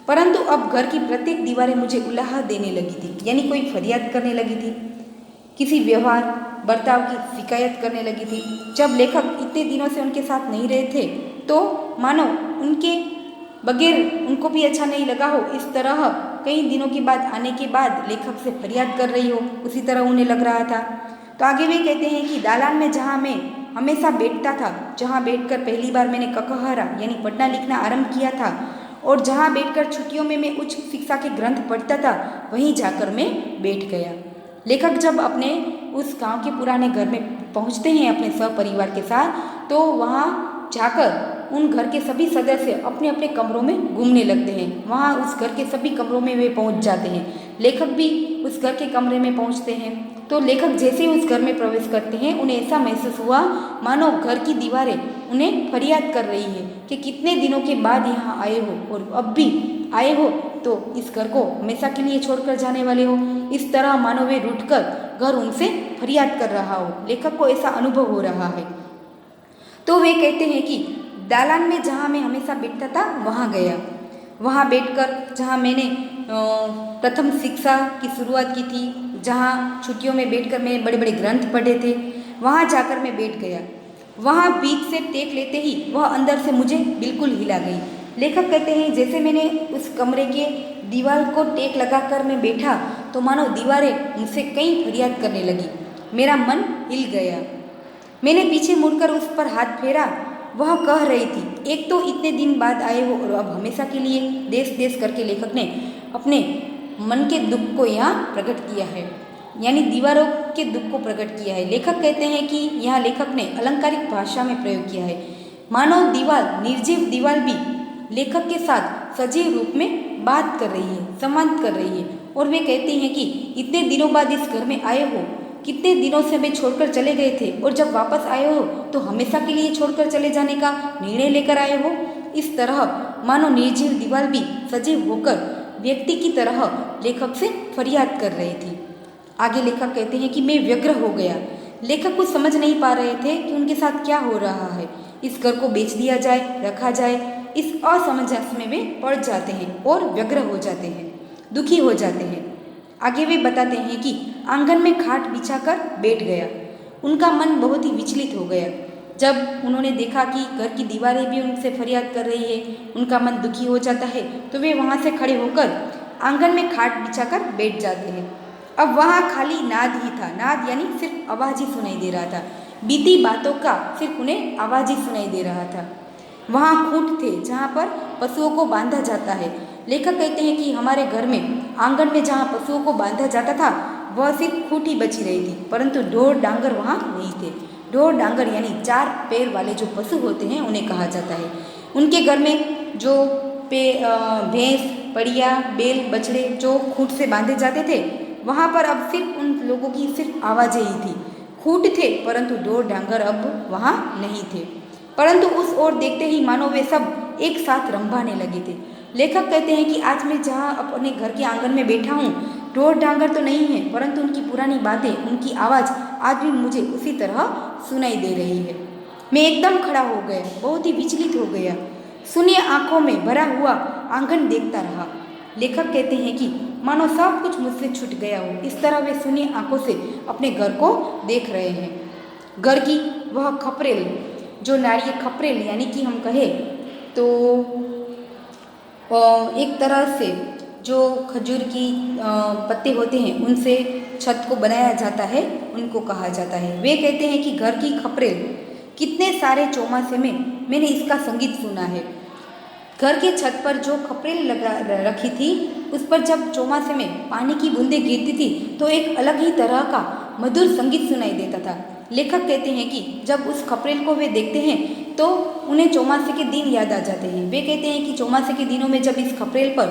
परंतु अब घर की प्रत्येक दीवारें मुझे उलाहना देने लगी थी, यानी कोई फरियाद करने लगी थी, किसी व्यवहार बर्ताव की शिकायत करने लगी थी। जब लेखक इतने दिनों से उनके साथ नहीं रहे थे तो मानो उनके बगैर उनको भी अच्छा नहीं लगा हो, इस तरह कई दिनों के बाद आने के बाद लेखक से फरियाद कर रही हो, उसी तरह उन्हें लग रहा था। तो आगे वे कहते हैं कि दालान में जहाँ मैं हमेशा बैठता था, जहाँ बैठकर पहली बार मैंने ककहरा यानी पढ़ना लिखना आरंभ किया था और जहाँ बैठकर छुट्टियों में मैं उच्च शिक्षा के ग्रंथ पढ़ता था, वहीं जाकर मैं बैठ गया। लेखक जब अपने उस गांव के पुराने घर में पहुंचते हैं अपने सपरिवार के साथ, तो वहां जाकर उन घर के सभी सदस्य अपने अपने कमरों में घूमने लगते हैं। वहां उस घर के सभी कमरों में वे पहुंच जाते हैं। लेखक भी उस घर के कमरे में पहुंचते हैं तो लेखक जैसे ही उस घर में प्रवेश करते हैं उन्हें ऐसा महसूस हुआ मानो घर की दीवारें उन्हें फरियाद कर रही है कि कितने दिनों के बाद यहाँ आए हो और अब भी आए हो तो इस घर को हमेशा के लिए छोड़कर जाने वाले हो। इस तरह मानो वे रूठकर घर उनसे फरियाद कर रहा हो। लेखक को ऐसा अनुभव हो रहा है। तो वे कहते हैं कि दालान में जहाँ मैं हमेशा बैठता था वहाँ गया, वहाँ बैठकर जहाँ मैंने प्रथम शिक्षा की शुरुआत की थी, जहाँ छुट्टियों में बैठकर मैंने बड़े बड़े ग्रंथ पढ़े थे, वहाँ जाकर मैं बैठ गया। वहाँ बीच से टेक लेते ही वह अंदर से मुझे बिल्कुल हिला गई। लेखक कहते हैं जैसे मैंने उस कमरे के दीवार को टेक लगाकर मैं बैठा तो मानो दीवारें मुझसे कई फरियाद करने लगी। मेरा मन हिल गया। मैंने पीछे मुड़कर उस पर हाथ फेरा। वह कह रही थी, एक तो इतने दिन बाद आए हो और अब हमेशा के लिए देश देश करके लेखक ने अपने मन के दुख को यहाँ प्रकट किया है, यानी दीवारों के दुख को प्रकट किया है। लेखक कहते हैं कि यहाँ लेखक ने अलंकारिक भाषा में प्रयोग किया है। मानो दीवार, निर्जीव दीवार भी लेखक के साथ सजीव रूप में बात कर रही है, संवाद कर रही है। और वे कहते हैं कि इतने दिनों बाद इस घर में आए हो, कितने दिनों से हमें छोड़कर चले गए थे और जब वापस आए हो तो हमेशा के लिए छोड़कर चले जाने का निर्णय लेकर आए हो। इस तरह मानो निर्जीव दीवार भी सजीव होकर व्यक्ति की तरह लेखक से फरियाद कर रही थी। आगे लेखक कहते हैं कि मैं व्यग्र हो गया। लेखक कुछ समझ नहीं पा रहे थे कि उनके साथ क्या हो रहा है। इस घर को बेच दिया जाए, रखा जाए, इस असमंजस में वे पड़ जाते हैं और व्यग्र हो जाते हैं, दुखी हो जाते हैं। आगे वे बताते हैं कि आंगन में खाट बिछाकर बैठ गया। उनका मन बहुत ही विचलित हो गया। जब उन्होंने देखा कि घर की दीवारें भी उनसे फरियाद कर रही है, उनका मन दुखी हो जाता है, तो वे वहाँ से खड़े होकर आंगन में खाट बिछाकर बैठ जाते हैं। अब वहाँ खाली नाद ही था। नाद यानी सिर्फ आवाज़ ही सुनाई दे रहा था। बीती बातों का सिर्फ उन्हें आवाज़ ही सुनाई दे रहा था। वहाँ खूंट थे जहाँ पर पशुओं को बांधा जाता है। लेखक कहते हैं कि हमारे घर में आंगन में जहाँ पशुओं को बांधा जाता था वह सिर्फ खूंट ही बची रही थी, परंतु ढोर डांगर वहाँ नहीं थे। ढोर डांगर यानी 4 पैर वाले जो पशु होते हैं उन्हें कहा जाता है। उनके घर में जो भैंस, बढ़िया, बैल, बछड़े जो खूंट से बांधे जाते थे, वहाँ पर अब सिर्फ उन लोगों की सिर्फ आवाज़ें ही थी। खूंट थे परंतु ढोर डांगर अब वहाँ नहीं थे। परंतु उस ओर देखते ही मानो वे सब एक साथ रंभाने लगे थे। लेखक कहते हैं कि आज मैं जहाँ अपने घर के आंगन में बैठा हूँ, ढोर डांगर तो नहीं है, परंतु उनकी पुरानी बातें, उनकी आवाज़ आज भी मुझे उसी तरह सुनाई दे रही है। मैं एकदम खड़ा हो गया, बहुत ही विचलित हो गया। शून्य आंखों में भरा हुआ आंगन देखता रहा। लेखक कहते हैं कि मानो सब कुछ मुझसे छूट गया हो। इस तरह वे शून्य आंखों से अपने घर को देख रहे हैं। घर की वह खपरेल, जो नारियल खपरेल यानी कि हम कहें तो एक तरह से जो खजूर की पत्ते होते हैं उनसे छत को बनाया जाता है, उनको कहा जाता है। वे कहते हैं कि घर की खपरेल, कितने सारे चौमासे में मैंने इसका संगीत सुना है। घर के छत पर जो खपरेल लगा रखी थी उस पर जब चौमासे में पानी की बूंदें गिरती थी तो एक अलग ही तरह का मधुर संगीत सुनाई देता था। लेखक कहते हैं कि जब उस खपरेल को वे देखते हैं तो उन्हें चौमासे के दिन याद आ जाते हैं। वे कहते हैं कि चौमासे के दिनों में जब इस खपरेल पर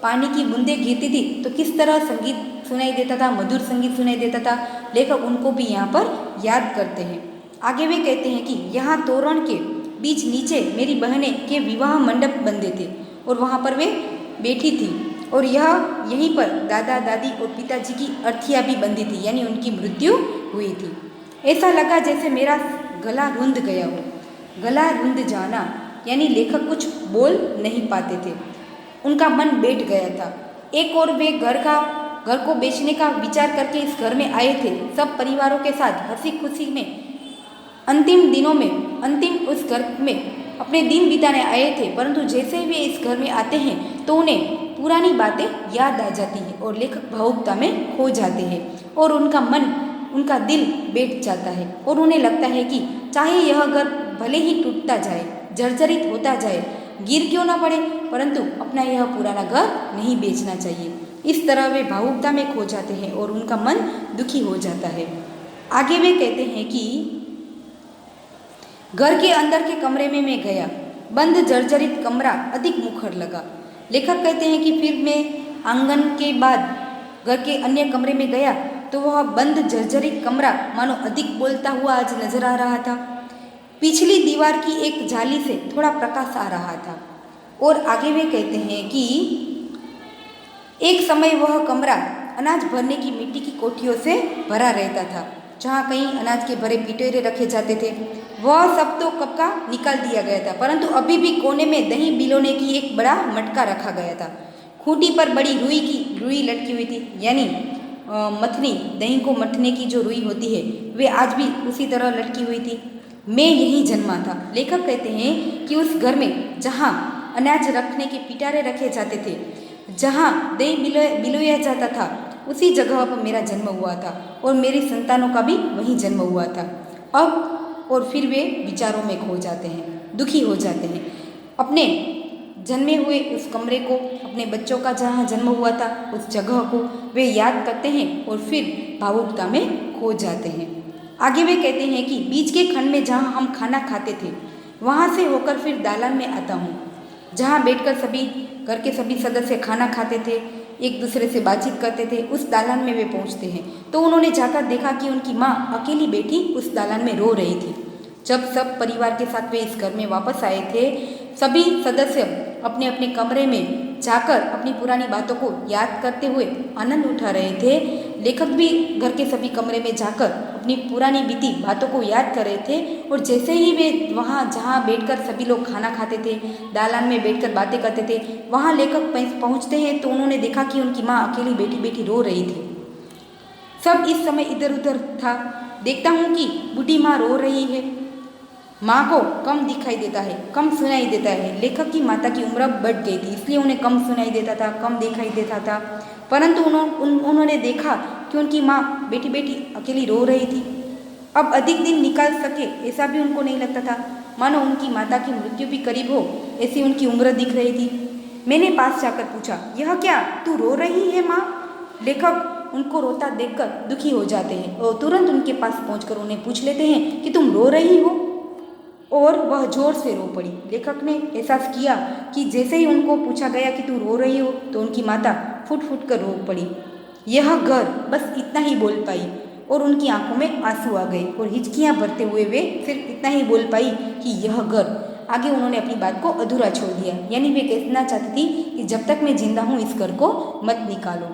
पानी की बूंदें गिरती थी तो किस तरह संगीत सुनाई देता था, मधुर संगीत सुनाई देता था। लेखक उनको भी यहाँ पर याद करते हैं। आगे वे कहते हैं कि यहाँ तोरण के बीच नीचे मेरी बहनें के विवाह मंडप बंधे थे और वहाँ पर वे बैठी थी और यहीं पर दादा दादी और पिताजी की अर्थियाँ भी बंधी थी, यानी उनकी मृत्यु हुई थी। ऐसा लगा जैसे मेरा गला रुंध गया हो। गला रुंध जाना यानी लेखक कुछ बोल नहीं पाते थे, उनका मन बैठ गया था। एक और वे घर को बेचने का विचार करके इस घर में आए थे, सब परिवारों के साथ हंसी खुशी में अंतिम दिनों में उस घर में अपने दिन बिताने आए थे। परंतु जैसे ही वे इस घर में आते हैं तो उन्हें पुरानी बातें याद आ जाती हैं और लेखक भावुकता में खो जाते हैं और उनका मन, उनका दिल बैठ जाता है और उन्हें लगता है कि चाहे यह घर भले ही टूटता जाए, जर्जरित होता जाए, गिर क्यों ना पड़े, परंतु अपना यह पुराना घर नहीं बेचना चाहिए। इस तरह वे भावुकता में खो जाते हैं और उनका मन दुखी हो जाता है। आगे वे कहते हैं कि घर के अंदर के कमरे में मैं गया। बंद जर्जरित कमरा अधिक मुखर लगा। लेखक कहते हैं कि फिर मैं आंगन के बाद घर के अन्य कमरे में गया तो वह बंद जर्जरित कमरा मानो अधिक बोलता हुआ आज नजर आ रहा था। पिछली दीवार की एक जाली से थोड़ा प्रकाश आ रहा था। और आगे वे कहते हैं कि एक समय वह कमरा अनाज भरने की मिट्टी की कोठियों से भरा रहता था, जहाँ कहीं अनाज के भरे पिटोरे रखे जाते थे। वह सब तो कब का निकाल दिया गया था, परंतु अभी भी कोने में दही बिलोने की एक बड़ा मटका रखा गया था। खूंटी पर बड़ी रुई लटकी हुई थी, यानी मथनी, दही को मथने की जो रुई होती है वे आज भी उसी तरह लटकी हुई थी। मैं यहीं जन्मा था। लेखक कहते हैं कि उस घर में जहाँ अनाज रखने के पिटारे रखे जाते थे, जहाँ दही बिलोया जाता था, उसी जगह पर मेरा जन्म हुआ था और मेरी संतानों का भी वहीं जन्म हुआ था। अब और फिर वे विचारों में खो जाते हैं, दुखी हो जाते हैं। अपने जन्मे हुए उस कमरे को, अपने बच्चों का जहाँ जन्म हुआ था उस जगह को वे याद करते हैं और फिर भावुकता में खो जाते हैं। आगे वे कहते हैं कि बीच के खंड में जहाँ हम खाना खाते थे, वहाँ से होकर फिर दालान में आता हूँ, जहाँ बैठकर सभी घर के सभी सदस्य खाना खाते थे, एक दूसरे से बातचीत करते थे। उस दालान में वे पहुँचते हैं तो उन्होंने जाकर देखा कि उनकी माँ अकेली बैठी उस दालान में रो रही थी। जब सब परिवार के साथ वे इस घर में वापस आए थे, सभी सदस्य अपने अपने कमरे में जाकर अपनी पुरानी बातों को याद करते हुए आनंद उठा रहे थे। लेखक भी घर के सभी कमरे में जाकर अपनी पुरानी बीती बातों को याद कर रहे थे। और जैसे ही वे वहाँ जहाँ बैठकर सभी लोग खाना खाते थे, दालान में बैठकर बातें करते थे, वहाँ लेखक पहुँचते हैं तो उन्होंने देखा कि उनकी माँ अकेली बैठी बैठी रो रही थी। सब इस समय इधर उधर था। देखता हूँ कि बूढ़ी माँ रो रही है। माँ को कम दिखाई देता है, कम सुनाई देता है। लेखक की माता की उम्र बढ़ गई थी, इसलिए उन्हें कम सुनाई देता था, कम दिखाई देता था। परंतु उन्होंने देखा कि उनकी माँ बैठी बैठी अकेली रो रही थी। अब अधिक दिन निकाल सके ऐसा भी उनको नहीं लगता था, मानो उनकी माता की मृत्यु भी करीब हो ऐसी उनकी उम्र दिख रही थी। मैंने पास जाकर पूछा, यह क्या, तू रो रही है माँ? लेखक उनको रोता देखकर दुखी हो जाते हैं और तुरंत उनके पास पहुंचकर उन्हें पूछ लेते हैं कि तुम रो रही हो? और वह जोर से रो पड़ी। लेखक ने एहसास किया कि जैसे ही उनको पूछा गया कि तू रो रही हो तो उनकी माता फुट फुट कर रो पड़ी। यह घर, बस इतना ही बोल पाई और उनकी आंखों में आंसू आ गए और हिचकियां भरते हुए वे सिर्फ इतना ही बोल पाई कि यह घर। आगे उन्होंने अपनी बात को अधूरा छोड़ दिया, यानी वे कहना चाहती थी कि जब तक मैं जिंदा हूँ इस घर को मत निकालो।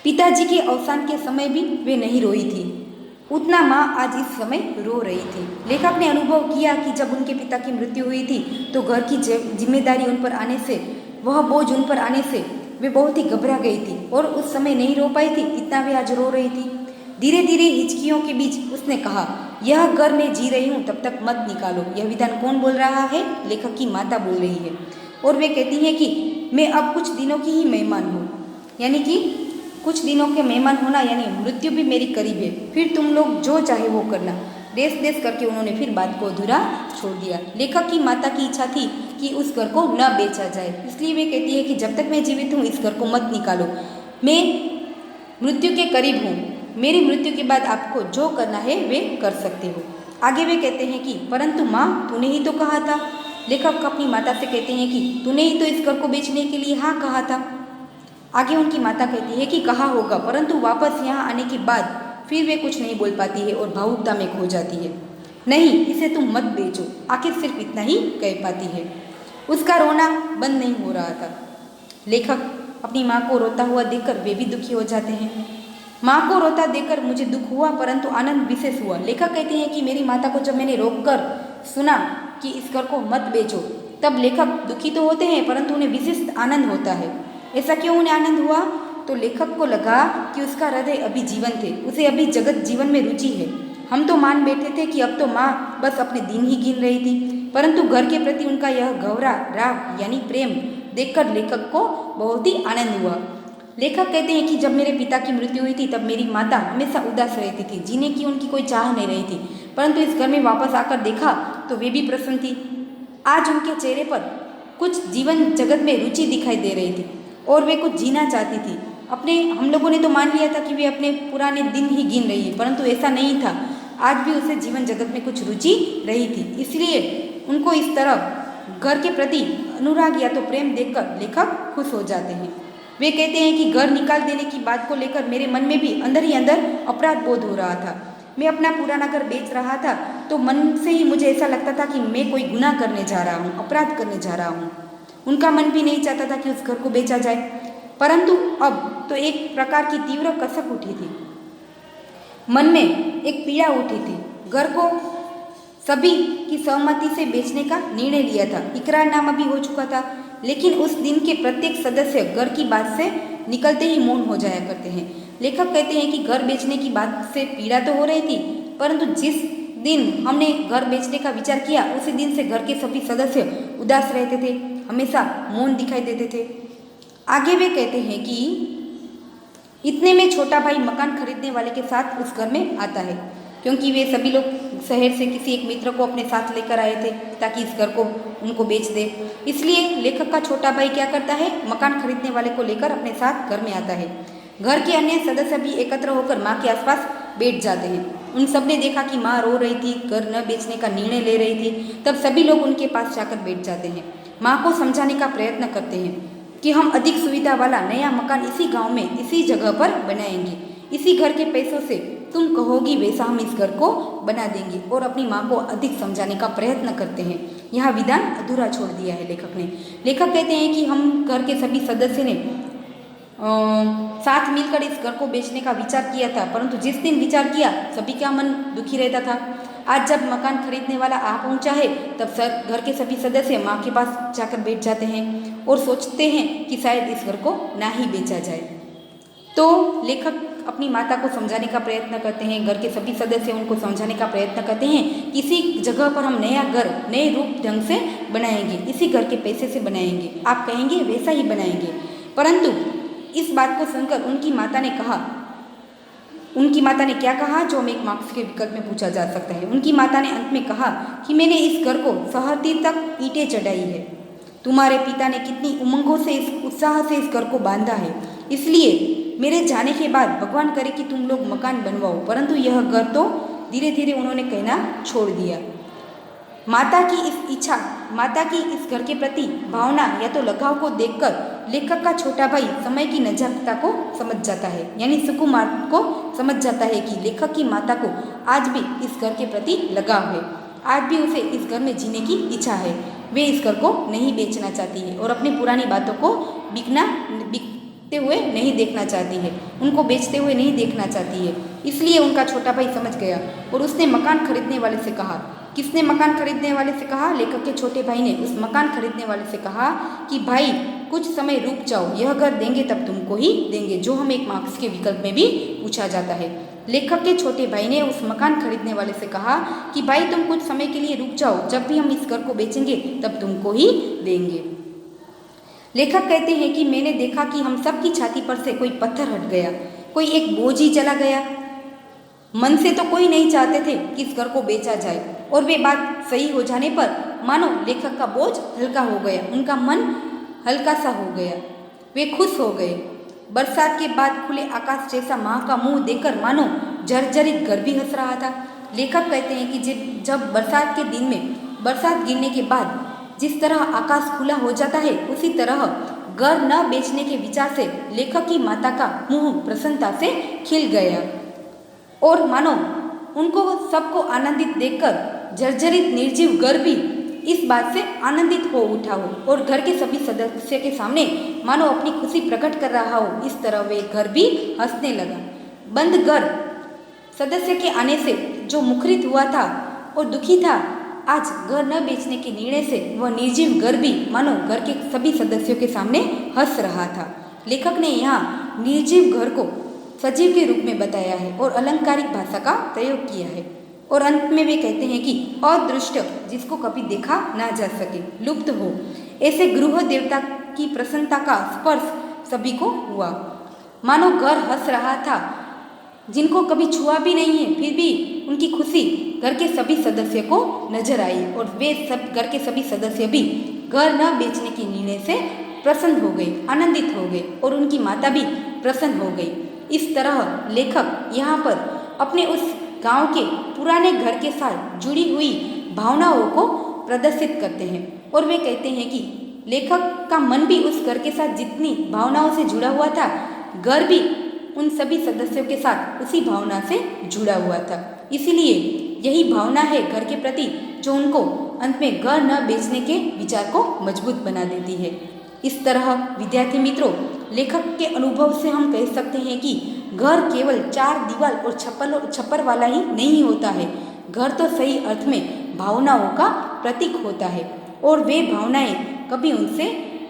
पिताजी के अवसान के समय भी वे नहीं रोई थी, उतना माँ आज इस समय रो रही थी। लेखक ने अनुभव किया कि जब उनके पिता की मृत्यु हुई थी तो घर की जिम्मेदारी उन पर आने से, वह बोझ उन पर आने से वे बहुत ही घबरा गई थी और उस समय नहीं रो पाई थी, इतना वे आज रो रही थी। धीरे धीरे हिचकियों के बीच उसने कहा, यह घर मैं जी रही हूँ तब तक मत निकालो। यह विधान कौन बोल रहा है? लेखक की माता बोल रही है और वे कहती हैं कि मैं अब कुछ दिनों की ही मेहमान हूँ, यानी कि कुछ दिनों के मेहमान होना यानी मृत्यु भी मेरी करीब है, फिर तुम लोग जो चाहे वो करना। देश देश करके उन्होंने फिर बात को अधूरा छोड़ दिया। लेखक की माता की इच्छा थी कि उस घर को न बेचा जाए, इसलिए वे कहती है कि जब तक मैं जीवित हूँ इस घर को मत निकालो, मैं मृत्यु के करीब हूँ, मेरी मृत्यु के बाद आपको जो करना है वे कर सकते हो। आगे वे कहते हैं कि परंतु माँ, तूने ही तो कहा था। लेखक अपनी माता से कहते हैं कि तूने ही तो इस घर को बेचने के लिए हाँ कहा था। आगे उनकी माता कहती है कि कहा होगा, परंतु वापस यहाँ आने के बाद फिर वे कुछ नहीं बोल पाती है और भावुकता में खो जाती है। नहीं, इसे तुम मत बेचो, आखिर सिर्फ इतना ही कह पाती है। उसका रोना बंद नहीं हो रहा था। लेखक अपनी माँ को रोता हुआ देखकर वे भी दुखी हो जाते हैं। माँ को रोता देखकर मुझे दुख हुआ परंतु आनंद विशेष हुआ। लेखक कहते हैं कि मेरी माता को जब मैंने रोककर सुना कि इस घर को मत बेचो, तब लेखक दुखी तो होते हैं परंतु उन्हें विशेष आनंद होता है। ऐसा क्यों उन्हें आनंद हुआ? तो लेखक को लगा कि उसका हृदय अभी जीवन थे, उसे अभी जगत जीवन में रुचि है। हम तो मान बैठे थे कि अब तो माँ बस अपने दिन ही गिन रही थी, परंतु घर के प्रति उनका यह गहरा राग यानी प्रेम देखकर लेखक को बहुत ही आनंद हुआ। लेखक कहते हैं कि जब मेरे पिता की मृत्यु हुई थी तब मेरी माता हमेशा उदास रहती थी, जीने की उनकी कोई चाह नहीं रही थी, परंतु इस घर में वापस आकर देखा तो वे भी प्रसन्न थी। आज उनके चेहरे पर कुछ जीवन जगत में रुचि दिखाई दे रही थी और वे कुछ जीना चाहती थी। हम लोगों ने तो मान लिया था कि वे अपने पुराने दिन ही गिन रही है, परंतु ऐसा नहीं था। आज भी उसे जीवन जगत में कुछ रुचि रही थी, इसलिए उनको इस तरह घर के प्रति अनुराग या तो प्रेम देखकर लेखक खुश हो जाते हैं। वे कहते हैं कि घर निकाल देने की बात को लेकर मेरे मन में भी अंदर ही अंदर अपराध बोध हो रहा था। मैं अपना पुराना घर बेच रहा था तो मन से ही मुझे ऐसा लगता था कि मैं कोई गुनाह करने जा रहा हूँ, अपराध करने जा रहा हूँ। उनका मन भी नहीं चाहता था कि उस घर को बेचा जाए, परंतु अब तो एक प्रकार की तीव्र कसक उठी थी। मन में एक पीड़ा उठी थी। घर को सभी की सहमति से बेचने का निर्णय लिया था। इकरारनामा भी हो चुका था, लेकिन उस दिन के प्रत्येक सदस्य घर की बात से निकलते ही मौन हो जाया करते हैं। लेखक कहते हैं कि घर बेचने की बात से पीड़ा तो हो रही थी, परंतु जिस दिन हमने घर बेचने का विचार किया उसी दिन से घर के सभी सदस्य उदास रहते थे, हमेशा मौन दिखाई देते थे। आगे वे कहते हैं कि इतने में छोटा भाई मकान खरीदने वाले के साथ उस घर में आता है, क्योंकि वे सभी लोग शहर से किसी एक मित्र को अपने साथ लेकर आए थे ताकि इस घर को उनको बेच दे। इसलिए लेखक का छोटा भाई क्या करता है, मकान खरीदने वाले को लेकर अपने साथ घर में आता है। घर के अन्य सदस्य भी एकत्र होकर माँ के आसपास बैठ जाते हैं। उन सब ने देखा कि माँ रो रही थी, घर न बेचने का निर्णय ले रही थी। तब सभी लोग उनके पास जाकर बैठ जाते हैं, माँ को समझाने का प्रयत्न करते हैं कि हम अधिक सुविधा वाला नया मकान इसी गांव में इसी जगह पर बनाएंगे। इसी घर के पैसों से तुम कहोगी वैसा हम इस घर को बना देंगे, और अपनी माँ को अधिक समझाने का प्रयत्न करते हैं। यह विधान अधूरा छोड़ दिया है लेखक ने। लेखक कहते हैं कि हम घर के सभी सदस्य ने साथ मिलकर इस घर को बेचने का विचार किया था, परंतु जिस दिन विचार किया सभी का मन दुखी रहता था। आज जब मकान खरीदने वाला आ पहुंचा है तब घर के सभी सदस्य माँ के पास जाकर बैठ जाते हैं और सोचते हैं कि शायद इस घर को ना ही बेचा जाए। तो लेखक अपनी माता को समझाने का प्रयत्न करते हैं, घर के सभी सदस्य उनको समझाने का प्रयत्न करते हैं कि इसी जगह पर हम नया घर नए रूप ढंग से बनाएंगे, इसी घर के पैसे से बनाएंगे, आप कहेंगे वैसा ही बनाएंगे। परंतु इस बात को सुनकर उनकी माता ने क्या कहा, जो हमें एक मार्क्स के विकल्प में पूछा जा सकता है। उनकी माता ने अंत में कहा कि मैंने इस घर को सहती तक ईंटें चढ़ाई है। तुम्हारे पिता ने कितनी उमंगों से उत्साह से इस घर को बांधा है, इसलिए मेरे जाने के बाद भगवान करे कि तुम लोग मकान बनवाओ। परंतु यह घर तो धीरे धीरे उन्होंने कहना छोड़ दिया। माता की इस इच्छा, माता की इस घर के प्रति भावना या तो लगाव को देखकर लेखक का छोटा भाई समय की नजाकता को समझ जाता है, यानी सुकुमार को समझ जाता है कि लेखक की माता को आज भी इस घर के प्रति लगाव है, आज भी उसे इस घर में जीने की इच्छा है। वे इस घर को नहीं बेचना चाहती है और अपनी पुरानी बातों को बिकते हुए नहीं देखना चाहती है, उनको बेचते हुए नहीं देखना चाहती है। इसलिए उनका छोटा भाई समझ गया और उसने मकान खरीदने वाले से कहा। किसने मकान खरीदने वाले से कहा? लेखक के छोटे भाई ने उस मकान खरीदने वाले से कहा कि भाई कुछ समय रुक जाओ, यह घर देंगे तब तुमको ही देंगे, जो हम एक मार्क्स के विकल्प में भी पूछा जाता है। लेखक के छोटे भाई ने उस मकान खरीदने वाले से कहा कि भाई तुम कुछ समय के लिए रुक जाओ, जब भी हम इस घर को बेचेंगे तब तुमको ही देंगे। लेखक कहते हैं कि मैंने देखा कि हम सब की छाती पर से कोई पत्थर हट गया, कोई एक बोझ ही चला गया। मन से तो कोई नहीं चाहते थे कि इस घर को बेचा जाए, और वे बात सही हो जाने पर मानो लेखक का बोझ हल्का हो गया, उनका मन हल्का सा हो गया, वे खुश हो गए। बरसात के बाद खुले आकाश जैसा माँ का मुंह देखकर मानो जर्जरित घर भी हंस रहा था। लेखक कहते हैं कि जब बरसात के दिन में बरसात गिरने के बाद जिस तरह आकाश खुला हो जाता है, उसी तरह घर न बेचने के विचार से लेखक की माता का मुंह प्रसन्नता से खिल गया, और मानो उनको सबको आनंदित देखकर जर्जरित निर्जीव घर भी इस बात से आनंदित हो उठा हो और घर के सभी सदस्य के सामने मानो अपनी खुशी प्रकट कर रहा हो। इस तरह वे घर भी हंसने लगा। बंद घर सदस्य के आने से जो मुखरित हुआ था और दुखी था, आज घर न बेचने के निर्णय से वह निर्जीव घर भी मानो घर के सभी सदस्यों के सामने हंस रहा था। लेखक ने यहाँ निर्जीव घर को सजीव के रूप में बताया है और अलंकारिक भाषा का प्रयोग किया है। और अंत में वे कहते हैं कि अदृष्ट जिसको कभी देखा ना जा सके, लुप्त हो, ऐसे गृह देवता की प्रसन्नता का स्पर्श सभी को हुआ। मानो घर हंस रहा था, जिनको कभी छुआ भी नहीं है, फिर भी उनकी खुशी घर के सभी सदस्य को नजर आई और वे सब घर के सभी सदस्य भी घर न बेचने के निर्णय से प्रसन्न हो गए, आनंदित हो गए, और उनकी माता भी प्रसन्न हो गई। इस तरह लेखक यहाँ पर अपने उस गांव के पुराने घर के साथ जुड़ी हुई भावनाओं को प्रदर्शित करते हैं और वे कहते हैं कि लेखक का मन भी उस घर के साथ जितनी भावनाओं से जुड़ा हुआ था, घर भी उन सभी सदस्यों के साथ उसी भावना से जुड़ा हुआ था। इसीलिए यही भावना है घर के प्रति जो उनको अंत में घर न बेचने के विचार को मजबूत बना देती है। इस तरह विद्यार्थी मित्रों, लेखक के अनुभव से हम कह सकते हैं कि घर केवल चार दीवार और छप्पर वाला ही नहीं होता है। घर तो सही अर्थ में भावनाओं का प्रतीक होता है और वे भावनाएं कभी उनसे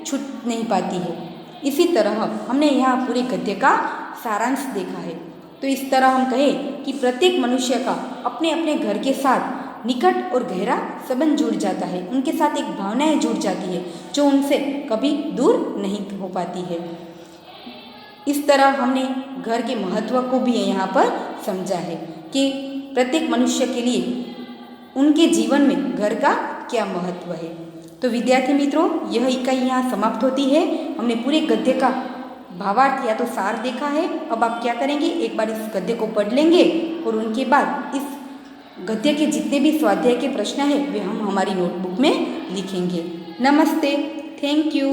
छूट नहीं पाती है। इसी तरह हमने यहाँ पूरे गद्य का सारांश देखा है। तो इस तरह हम कहें कि प्रत्येक मनुष्य का अपने अपने घर के साथ निकट और गहरा संबंध जुड़ जाता है, उनके साथ एक भावनाएं जुड़ जाती है जो उनसे कभी दूर नहीं हो पाती है। इस तरह हमने घर के महत्व को भी यहाँ पर समझा है कि प्रत्येक मनुष्य के लिए उनके जीवन में घर का क्या महत्व है। तो विद्यार्थी मित्रों, यह इकाई यहाँ समाप्त होती है। हमने पूरे गद्य का भावार्थ या तो सार देखा है। अब आप क्या करेंगे, एक बार इस गद्य को पढ़ लेंगे और उनके बाद इस गद्य के जितने भी स्वाध्याय के प्रश्न हैं वे हम हमारी नोटबुक में लिखेंगे। नमस्ते, थैंक यू।